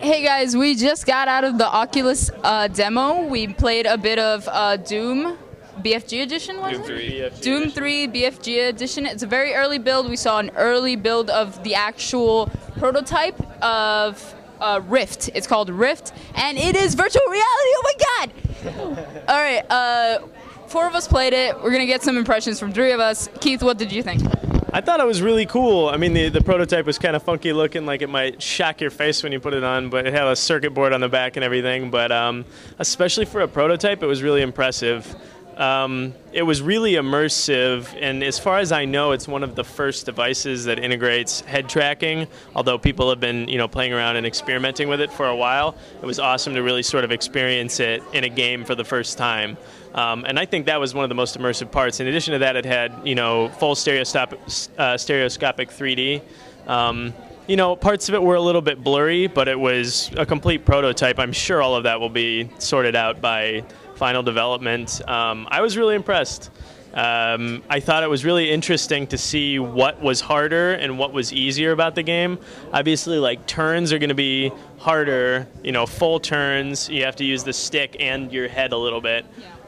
Hey guys, we just got out of the Oculus demo. We played a bit of Doom BFG edition, was Doom 3. it? Doom 3 BFG edition. It's a very early build. We saw an early build of the actual prototype of Rift. It's called Rift, and it is virtual reality. Oh my god! All right, 4 of us played it. We're gonna get some impressions from 3 of us. Keith, what did you think? I thought it was really cool. I mean, the prototype was kind of funky looking, like it might shock your face when you put it on, but it had a circuit board on the back and everything. But especially for a prototype, it was really impressive. It was really immersive, and as far as I know, it's one of the first devices that integrates head tracking, although people have been, playing around and experimenting with it for a while. It was awesome to really sort of experience it in a game for the first time. And I think that was one of the most immersive parts. In addition to that, it had, full stereoscopic 3D. Parts of it were a little bit blurry, but it was a complete prototype. I'm sure all of that will be sorted out by final development. I was really impressed. I thought it was really interesting to see what was harder and what was easier about the game. Obviously, like, turns are going to be harder, full turns. You have to use the stick and your head a little bit.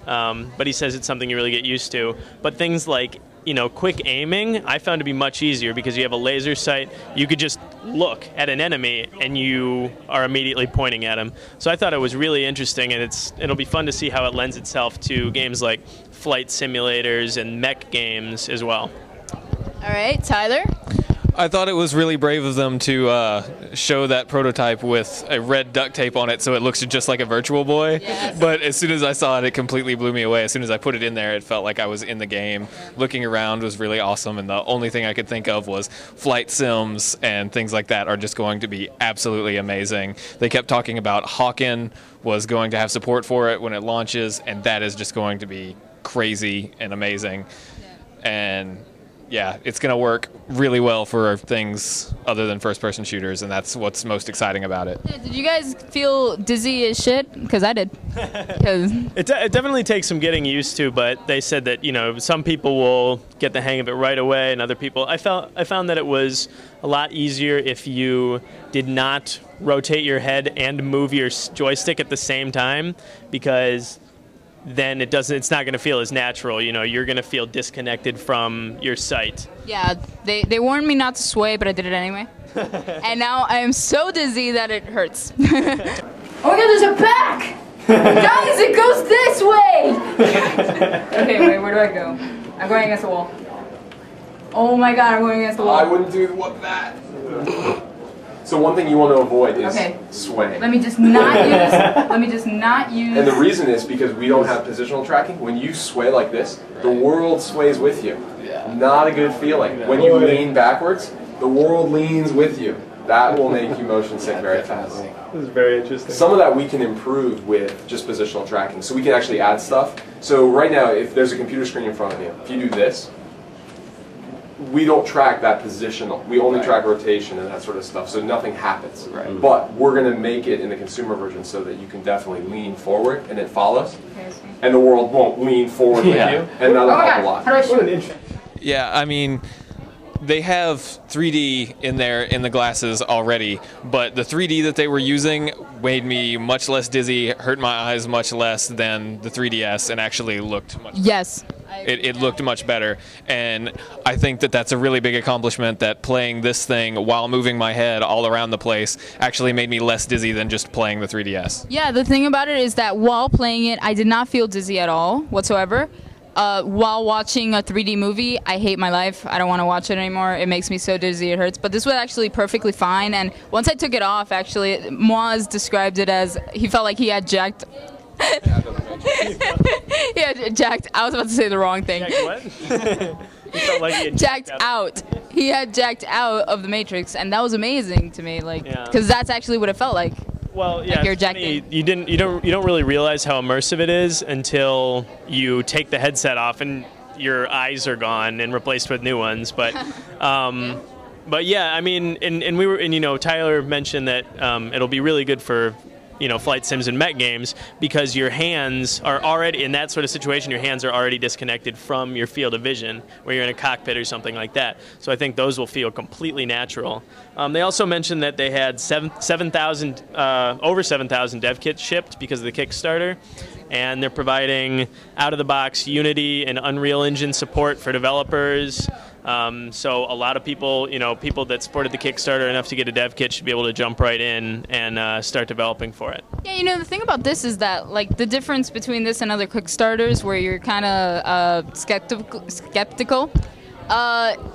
But he says it's something you really get used to. But things like, quick aiming, I found to be much easier because you have a laser sight. You could just look at an enemy and you are immediately pointing at him. So I thought it was really interesting, and it'll be fun to see how it lends itself to games like flight simulators and mech games as well. All right, Tyler? I thought it was really brave of them to show that prototype with a red duct tape on it so it looks just like a Virtual Boy. Yes. But as soon as I saw it, it completely blew me away. As soon as I put it in there, it felt like I was in the game. Looking around was really awesome, and the only thing I could think of was flight sims and things like that are just going to be absolutely amazing. They kept talking about Hawken was going to have support for it when it launches, and that is just going to be crazy and amazing. And yeah, it's going to work really well for things other than first-person shooters, and that's what's most exciting about it. Yeah, did you guys feel dizzy as shit? Because I did. It definitely takes some getting used to, but they said that, some people will get the hang of it right away, and other people... I found that it was a lot easier if you did not rotate your head and move your joystick at the same time, because then it's not going to feel as natural. You're going to feel disconnected from your sight. Yeah, they warned me not to sway, but I did it anyway. And now I am so dizzy that it hurts. Oh my god, there's a pack! Guys, it goes this way! Okay, wait, where do I go? I'm going against the wall. Oh my god, I'm going against the wall. I wouldn't do that. So one thing you want to avoid is swaying. Let me just not use... And the reason is because we don't have positional tracking. When you sway like this, the world sways with you. Yeah. Not a good feeling. When you lean backwards, the world leans with you. That will make you motion sick very fast. This is very interesting. Some of that we can improve with just positional tracking. So we can actually add stuff. So right now, if there's a computer screen in front of you, if you do this, we don't track that positional. We only track rotation and that sort of stuff, so nothing happens. Right. But we're going to make it in the consumer version so that you can definitely lean forward and it follows, and the world won't lean forward with you, and that'll help a lot. How do I shoot? Yeah, I mean, they have 3D in there in the glasses already, but the 3D that they were using made me much less dizzy, hurt my eyes much less than the 3DS, and actually looked much better. Yes. It looked much better, and I think that that's a really big accomplishment, that playing this thing while moving my head all around the place actually made me less dizzy than just playing the 3DS. Yeah, the thing about it is that while playing it, I did not feel dizzy at all whatsoever. While watching a 3D movie, I hate my life. I don't want to watch it anymore. It makes me so dizzy it hurts. But this was actually perfectly fine, and once I took it off, actually, Moaz described it as he felt like he had jacked... Yeah, jacked. I was about to say the wrong thing. Jacked what? He felt like he had jacked out. He had jacked out of the Matrix, and that was amazing to me. Like, because that's actually what it felt like. Well, yeah, like you're jacked in. you don't really realize how immersive it is until you take the headset off and your eyes are gone and replaced with new ones. But yeah, I mean, and Tyler mentioned that it'll be really good for flight sims and mech games, because your hands are already, in that sort of situation, your hands are already disconnected from your field of vision, where you're in a cockpit or something like that. So I think those will feel completely natural. They also mentioned that they had over 7,000 dev kits shipped because of the Kickstarter, and they're providing out-of-the-box Unity and Unreal Engine support for developers. So a lot of people, people that supported the Kickstarter enough to get a dev kit should be able to jump right in and start developing for it. Yeah, the thing about this is that, like, the difference between this and other Kickstarters where you're kind of skeptical.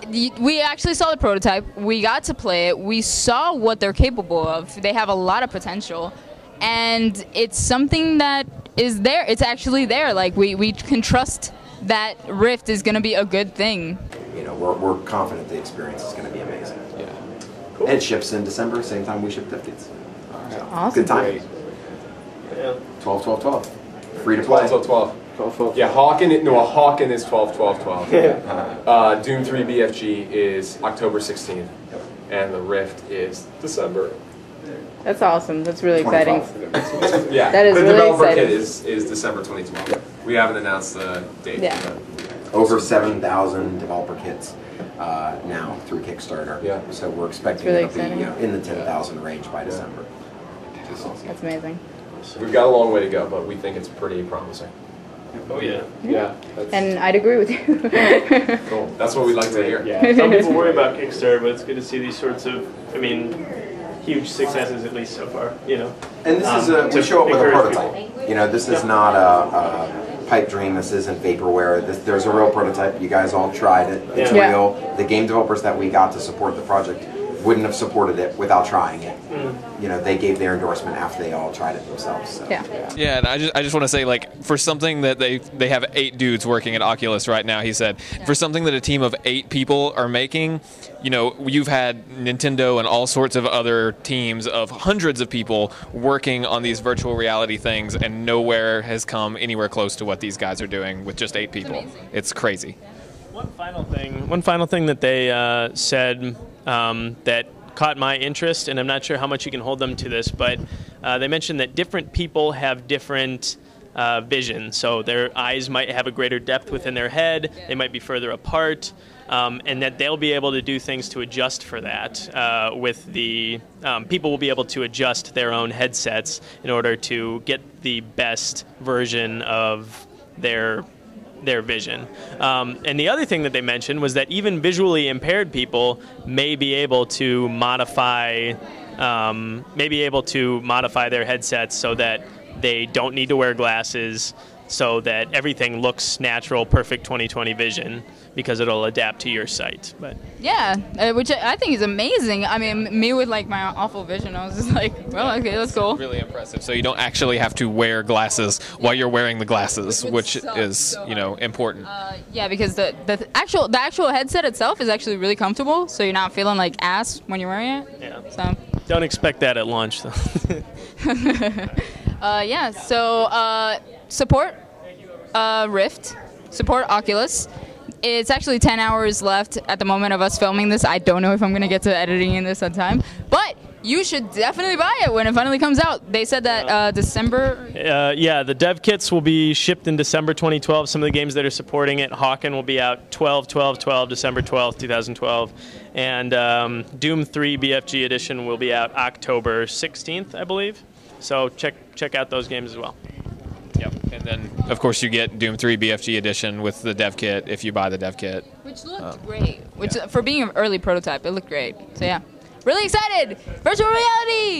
We actually saw the prototype. We got to play it. We saw what they're capable of. They have a lot of potential. And it's something that is there. It's actually there. Like, we can trust that Rift is going to be a good thing. We're confident the experience is going to be amazing. Yeah. Cool. And it ships in December, same time we ship dev kits. So, Awesome. good time. Yeah. 12, 12, 12. Free to play. 12, 12, 12. Yeah, Hawken is 12, 12, 12. Doom 3 BFG is October 16th, and the Rift is December. That's awesome. That's really exciting. Yeah, That is the really developer exciting. kit is December 2012. We haven't announced the date. Yeah. Over 7,000 developer kits now through Kickstarter. Yeah. So we're expecting really it'll be exciting. in the 10,000 range by December. That's amazing. We've got a long way to go, but we think it's pretty promising. Oh, yeah. Yeah. And I'd agree with you. Cool. That's what we'd like to hear. Yeah. Some people worry about Kickstarter, but it's good to see these sorts of, huge successes, at least so far, And this is we show up with a prototype. This is not a pipe dream. This isn't vaporware. There's a real prototype. You guys all tried it. It's Yeah. real. The game developers that we got to support the project wouldn't have supported it without trying it. They gave their endorsement after they all tried it themselves. So. Yeah. Yeah, and I just want to say, like, for something that they have 8 dudes working at Oculus right now, he said, for something that a team of 8 people are making, you've had Nintendo and all sorts of other teams of hundreds of people working on these virtual reality things, and nowhere has come anywhere close to what these guys are doing with just 8 people. It's crazy. One final thing that they said that caught my interest, and I'm not sure how much you can hold them to this, but they mentioned that different people have different vision. So their eyes might have a greater depth within their head, they might be further apart, and that they'll be able to do things to adjust for that. With the people will be able to adjust their own headsets in order to get the best version of their vision. And the other thing that they mentioned was that even visually impaired people may be able to modify their headsets so that they don't need to wear glasses, so that everything looks natural, perfect 20/20 vision, because it'll adapt to your sight. But Yeah, which I think is amazing. I mean, me with like my awful vision, I was just like, well, okay, that's cool. Really impressive. So you don't actually have to wear glasses while you're wearing the glasses, which is, important. Yeah, because the actual headset itself is actually really comfortable, so you're not feeling like ass when you're wearing it. yeah, So don't expect that at launch, though. yeah, so support Rift, support Oculus. It's actually 10 hours left at the moment of us filming this. I don't know if I'm going to get to editing in this on time, but you should definitely buy it when it finally comes out. They said that December. Yeah, the dev kits will be shipped in December 2012. Some of the games that are supporting it, Hawken will be out 12/12/12, December 12th, 2012. And Doom 3 BFG edition will be out October 16th, I believe. So check out those games as well. Yep. And then, of course, you get Doom 3 BFG edition with the dev kit if you buy the dev kit. Which looked great. Which, for being an early prototype, it looked great. So yeah, really excited. Virtual reality.